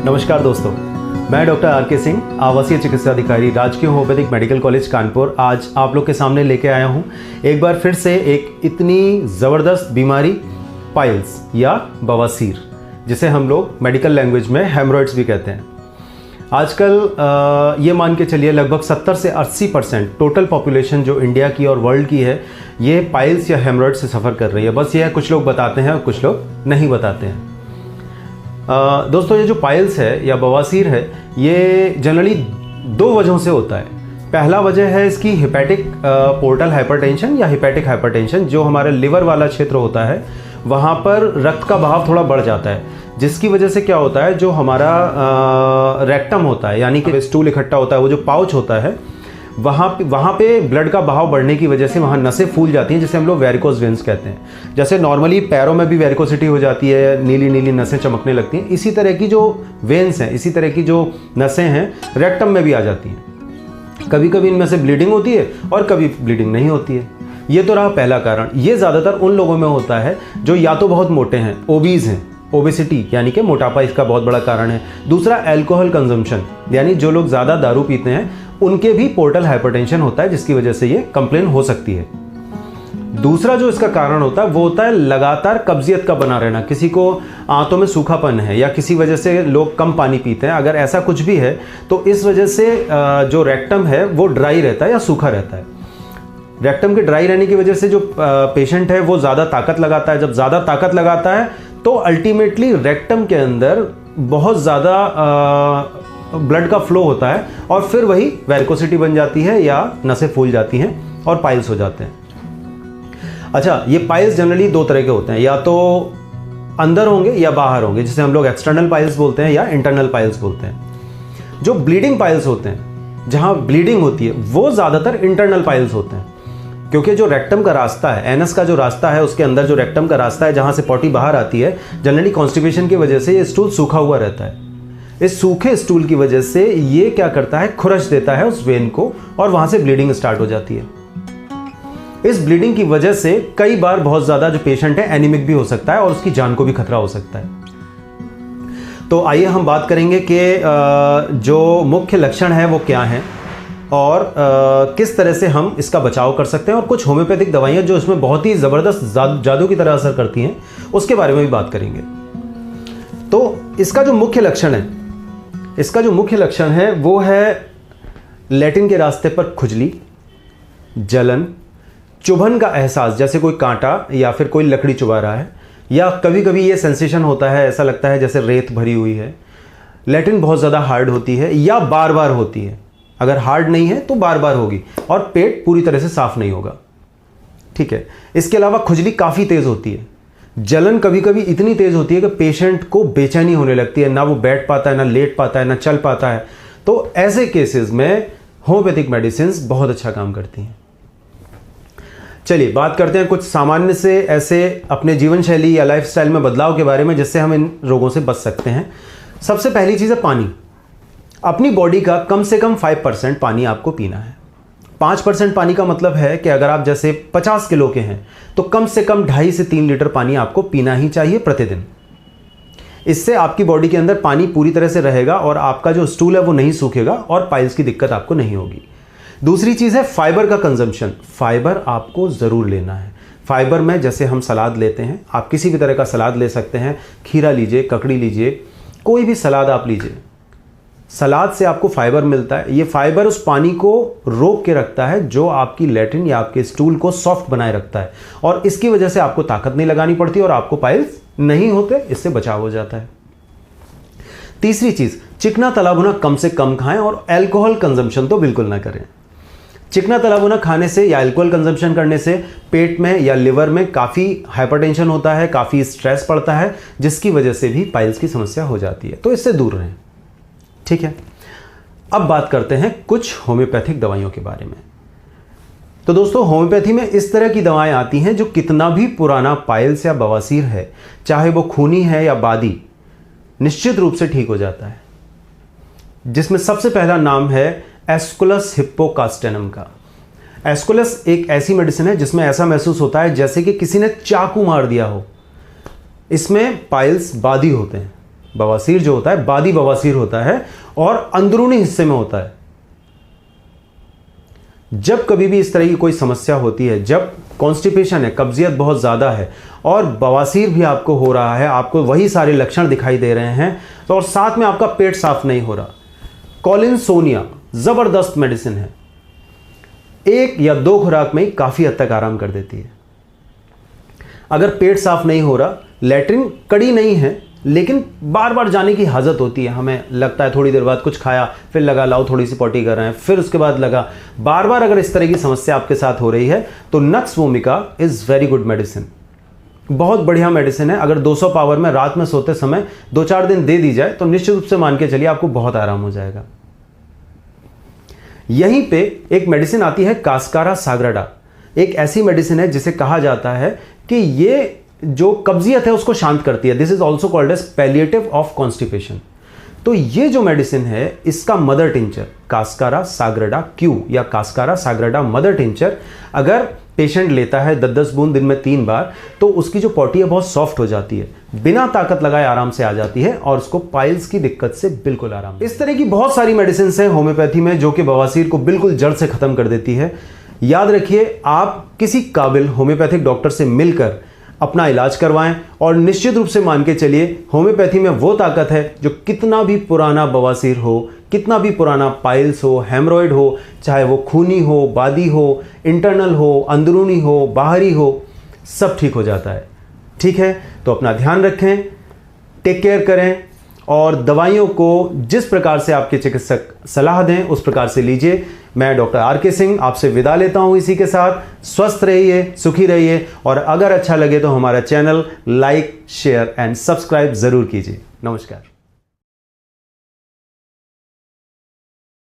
नमस्कार दोस्तों, मैं डॉक्टर आर के सिंह, आवासीय चिकित्सा अधिकारी, राजकीय होम्योपैथिक मेडिकल कॉलेज कानपुर, आज आप लोग के सामने लेके आया हूँ एक बार फिर से एक इतनी ज़बरदस्त बीमारी, पाइल्स या बवासीर, जिसे हम लोग मेडिकल लैंग्वेज में हेमरॉइड्स भी कहते हैं। आजकल ये मान के चलिए लगभग 70 से 80% टोटल पॉपुलेशन जो इंडिया की और वर्ल्ड की है, ये पाइल्स या हेमरॉइड्स से सफ़र कर रही है। बस ये है, कुछ लोग बताते हैं और कुछ लोग नहीं बताते हैं। दोस्तों, ये जो पाइल्स है या बवासीर है, ये जनरली दो वजहों से होता है। पहला वजह है इसकी हिपैटिक पोर्टल हाइपरटेंशन या हिपैटिक हाइपरटेंशन। जो हमारे लिवर वाला क्षेत्र होता है, वहाँ पर रक्त का बहाव थोड़ा बढ़ जाता है, जिसकी वजह से क्या होता है, जो हमारा रेक्टम होता है, यानी कि स्टूल इकट्ठा होता है, वो जो पाउच होता है, वहाँ पे ब्लड का बहाव बढ़ने की वजह से वहाँ नसें फूल जाती हैं, जिसे हम लोग वेरिकोज वेन्स कहते हैं। जैसे नॉर्मली पैरों में भी वेरिकोसिटी हो जाती है, नीली नीली नसें चमकने लगती हैं, इसी तरह की जो वेन्स हैं, इसी तरह की जो नसें हैं, रेक्टम में भी आ जाती हैं। कभी कभी इनमें से ब्लीडिंग होती है और कभी ब्लीडिंग नहीं होती है। ये तो रहा पहला कारण। ये ज़्यादातर उन लोगों में होता है जो या तो बहुत मोटे हैं, ओबीज हैं, ओबेसिटी यानी कि मोटापा इसका बहुत बड़ा कारण है। दूसरा अल्कोहल कंजम्पशन, यानी जो लोग ज़्यादा दारू पीते हैं उनके भी पोर्टल हाइपरटेंशन होता है, जिसकी वजह से ये कंप्लेन हो सकती है। दूसरा जो इसका कारण होता है वो होता है लगातार कब्जियत का बना रहना। किसी को आंतों में सूखापन है या किसी वजह से लोग कम पानी पीते हैं, अगर ऐसा कुछ भी है तो इस वजह से जो रेक्टम है वो ड्राई रहता है या सूखा रहता है। रेक्टम के ड्राई रहने की वजह से जो पेशेंट है वो ज़्यादा ताकत लगाता है। जब ज़्यादा ताकत लगाता है तो अल्टीमेटली रेक्टम के अंदर बहुत ज़्यादा ब्लड का फ्लो होता है और फिर वही वेरिकोसिटी बन जाती है या नसें फूल जाती हैं और पाइल्स हो जाते हैं। अच्छा, ये पाइल्स जनरली दो तरह के होते हैं, या तो अंदर होंगे या बाहर होंगे, जिसे हम लोग एक्सटर्नल पाइल्स बोलते हैं या इंटरनल पाइल्स बोलते हैं। जो ब्लीडिंग पाइल्स होते हैं, जहां ब्लीडिंग होती है, वो ज़्यादातर इंटरनल पाइल्स होते हैं, क्योंकि जो रेक्टम का रास्ता है, एनस का जो रास्ता है, उसके अंदर जो रेक्टम का रास्ता है जहां से पॉटी बाहर आती है, जनरली कॉन्स्टिपेशन की वजह से ये स्टूल सूखा हुआ रहता है। इस सूखे स्टूल की वजह से ये क्या करता है, खुरच देता है उस वेन को और वहां से ब्लीडिंग स्टार्ट हो जाती है। इस ब्लीडिंग की वजह से कई बार बहुत ज्यादा जो पेशेंट है एनीमिक भी हो सकता है और उसकी जान को भी खतरा हो सकता है। तो आइए हम बात करेंगे कि जो मुख्य लक्षण है वो क्या है और किस तरह से हम इसका बचाव कर सकते हैं, और कुछ होम्योपैथिक दवाइयां जो इसमें बहुत ही ज़बरदस्त जादू की तरह असर करती हैं, उसके बारे में भी बात करेंगे। तो इसका जो मुख्य लक्षण है वो है लैटिन के रास्ते पर खुजली, जलन, चुभन का एहसास, जैसे कोई कांटा या फिर कोई लकड़ी चुभा रहा है, या कभी कभी ये सेंसेशन होता है, ऐसा लगता है जैसे रेत भरी हुई है। लैटिन बहुत ज़्यादा हार्ड होती है या बार बार होती है। अगर हार्ड नहीं है तो बार बार होगी और पेट पूरी तरह से साफ नहीं होगा। ठीक है। इसके अलावा खुजली काफ़ी तेज़ होती है। जलन कभी कभी इतनी तेज़ होती है कि पेशेंट को बेचैनी होने लगती है, ना वो बैठ पाता है, ना लेट पाता है, ना चल पाता है। तो ऐसे केसेस में होम्योपैथिक मेडिसिन्स बहुत अच्छा काम करती हैं। चलिए बात करते हैं कुछ सामान्य से ऐसे अपने जीवन शैली या लाइफस्टाइल में बदलाव के बारे में, जिससे हम इन रोगों से बच सकते हैं। सबसे पहली चीज़ है पानी। अपनी बॉडी का कम से कम 5% पानी आपको पीना है। 5% पानी का मतलब है कि अगर आप जैसे 50 किलो के हैं तो कम से कम 2.5 से 3 लीटर पानी आपको पीना ही चाहिए प्रतिदिन। इससे आपकी बॉडी के अंदर पानी पूरी तरह से रहेगा और आपका जो स्टूल है वो नहीं सूखेगा और पाइल्स की दिक्कत आपको नहीं होगी। दूसरी चीज़ है फाइबर का कंजम्पशन। फाइबर आपको ज़रूर लेना है। फाइबर में जैसे हम सलाद लेते हैं, आप किसी भी तरह का सलाद ले सकते हैं, खीरा लीजिए, ककड़ी लीजिए, कोई भी सलाद आप लीजिए। सलाद से आपको फाइबर मिलता है। ये फाइबर उस पानी को रोक के रखता है जो आपकी लैट्रिन या आपके स्टूल को सॉफ्ट बनाए रखता है, और इसकी वजह से आपको ताकत नहीं लगानी पड़ती और आपको पाइल्स नहीं होते। इससे बचाव हो जाता है। तीसरी चीज, चिकना तला भुना कम से कम खाएं और अल्कोहल कंजम्पशन तो बिल्कुल ना करें। चिकना तला भुना खाने से या अल्कोहल कंजम्पशन करने से पेट में या लिवर में काफ़ी हाइपरटेंशन होता है, काफ़ी स्ट्रेस पड़ता है, जिसकी वजह से भी पाइल्स की समस्या हो जाती है। तो इससे दूर रहें। ठीक है। अब बात करते हैं कुछ होम्योपैथिक दवाइयों के बारे में। तो दोस्तों, होम्योपैथी में इस तरह की दवाएं आती हैं जो कितना भी पुराना पाइल्स या बवासीर है, चाहे वो खूनी है या बादी, निश्चित रूप से ठीक हो जाता है। जिसमें सबसे पहला नाम है एस्कुलस हिप्पोकास्टेनम का। एस्कुलस एक ऐसी मेडिसिन है जिसमें ऐसा महसूस होता है जैसे कि किसी ने चाकू मार दिया हो। इसमें पाइल्स बादी होते हैं। बवासीर जो होता है बादी बवासीर होता है और अंदरूनी हिस्से में होता है। जब कभी भी इस तरह की कोई समस्या होती है, जब कॉन्स्टिपेशन है, कब्जियत बहुत ज़्यादा है और बवासीर भी आपको हो रहा है, आपको वही सारे लक्षण दिखाई दे रहे हैं, तो और साथ में आपका पेट साफ नहीं हो रहा, कॉलिनसोनिया ज़बरदस्त मेडिसिन है। 1 या 2 खुराक में ही काफ़ी हद तक आराम कर देती है। अगर पेट साफ नहीं हो रहा, लैट्रिन कड़ी नहीं है लेकिन बार बार जाने की हाजत होती है, हमें लगता है थोड़ी देर बाद कुछ खाया फिर लगा लाओ थोड़ी सी पॉटी कर रहे हैं, फिर उसके बाद लगा, बार बार अगर इस तरह की समस्या आपके साथ हो रही है तो nux vomica is very good medicine, बहुत बढ़िया मेडिसिन है। अगर 200 पावर में रात में सोते समय 2-4 दिन दे दी जाए तो निश्चित रूप से मान के चलिए आपको बहुत आराम हो जाएगा। यहीं पे एक मेडिसिन आती है कास्कारा साग्राडा, एक ऐसी मेडिसिन है जिसे कहा जाता है कि ये जो कब्जियत है उसको शांत करती है। This is also called as palliative of constipation. तो ये जो मेडिसिन है इसका mother tincture cascara sagrada Q या कास्कारा साग्राडा मदर टिंचर अगर पेशेंट लेता है 10-10 बूंद दिन में 3 बार, तो उसकी जो पॉटी है बहुत सॉफ्ट हो जाती है, बिना ताकत लगाए आराम से आ जाती है और उसको पाइल्स की दिक्कत से बिल्कुल आराम। इस तरह की बहुत सारी मेडिसिन हैं होम्योपैथी में जो कि बवासीर को बिल्कुल जड़ से खत्म कर देती है। याद रखिए, आप किसी काबिल होम्योपैथिक डॉक्टर से मिलकर अपना इलाज करवाएं और निश्चित रूप से मान के चलिए होम्योपैथी में वो ताकत है जो कितना भी पुराना बवासीर हो, कितना भी पुराना पाइल्स हो, हेमरॉइड हो, चाहे वो खूनी हो, बादी हो, इंटरनल हो, अंदरूनी हो, बाहरी हो, सब ठीक हो जाता है। ठीक है, तो अपना ध्यान रखें, टेक केयर करें और दवाइयों को जिस प्रकार से आपके चिकित्सक सलाह दें उस प्रकार से लीजिए। मैं डॉक्टर आर.के. सिंह आपसे विदा लेता हूं इसी के साथ। स्वस्थ रहिए, सुखी रहिए और अगर अच्छा लगे तो हमारा channel like, share and subscribe जरूर कीजिए। नमस्कार।